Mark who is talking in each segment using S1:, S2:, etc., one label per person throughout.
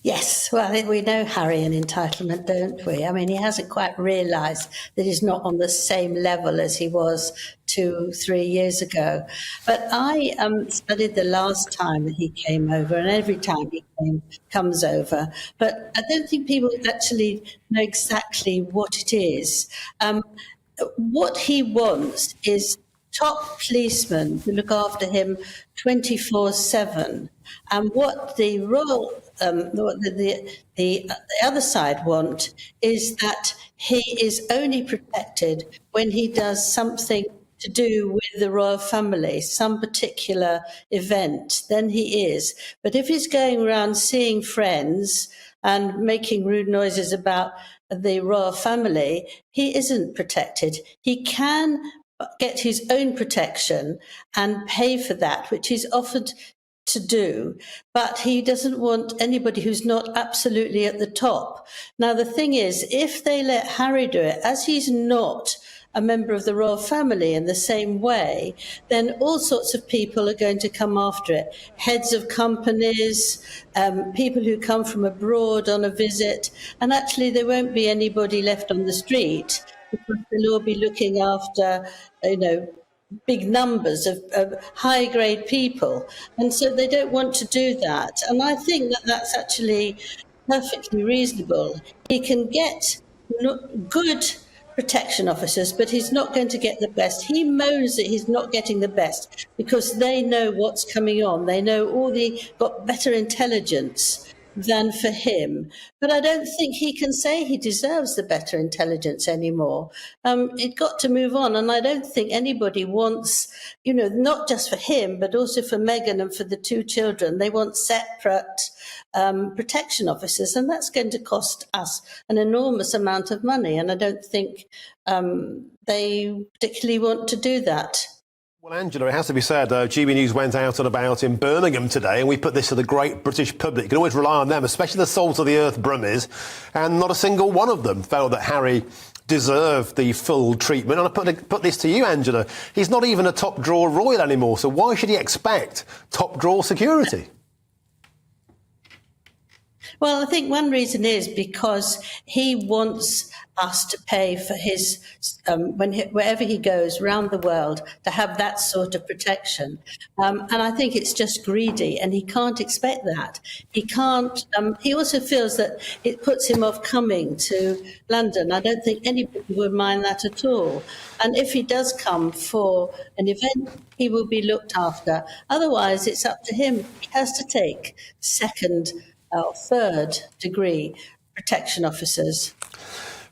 S1: Yes, well, we know Harry and entitlement, don't we? I mean, he hasn't quite realised that he's not on the same level as he was 2, 3 years ago. But I studied the last time that he came over, and every time comes over. But I don't think people actually know exactly what it is. What he wants is top policemen to look after him 24/7. And what the the other side want is that he is only protected when he does something to do with the royal family, some particular event, then he is. But if he's going around seeing friends and making rude noises about the royal family, he isn't protected. He can get his own protection and pay for that, which he's offered to do, but he doesn't want anybody who's not absolutely at the top. Now, the thing is, if they let Harry do it, as he's not a member of the royal family in the same way, then all sorts of people are going to come after it. Heads of companies, people who come from abroad on a visit, and actually there won't be anybody left on the street because they'll all be looking after, big numbers of high-grade people. And so they don't want to do that. And I think that that's actually perfectly reasonable. He can get good protection officers, but he's not going to get the best. He moans that he's not getting the best because they know what's coming on. They know got better intelligence than for him. But I don't think he can say he deserves the better intelligence anymore. It got to move on, and I don't think anybody wants, not just for him, but also for Meghan and for the two children. They want separate protection officers, and that's going to cost us an enormous amount of money, and I don't think they particularly want to do that.
S2: Well, Angela, it has to be said, GB News went out and about in Birmingham today, and we put this to the great British public. You can always rely on them, especially the salt of the earth Brummies, and not a single one of them felt that Harry deserved the full treatment. And I put this to you, Angela. He's not even a top drawer royal anymore, so why should he expect top drawer security?
S1: Well, I think one reason is because he wants us to pay for his, wherever he goes around the world, to have that sort of protection. And I think it's just greedy, and he can't expect that. He can't, he also feels that it puts him off coming to London. I don't think anybody would mind that at all. And if he does come for an event, he will be looked after. Otherwise, it's up to him. He has to take second or third degree protection officers.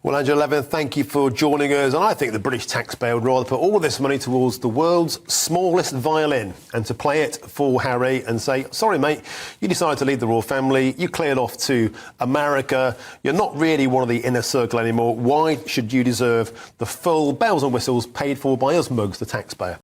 S2: Well, Angela Levin, thank you for joining us. And I think the British taxpayer would rather put all this money towards the world's smallest violin and to play it for Harry and say, sorry, mate, you decided to leave the royal family. You cleared off to America. You're not really one of the inner circle anymore. Why should you deserve the full bells and whistles paid for by us mugs, the taxpayer?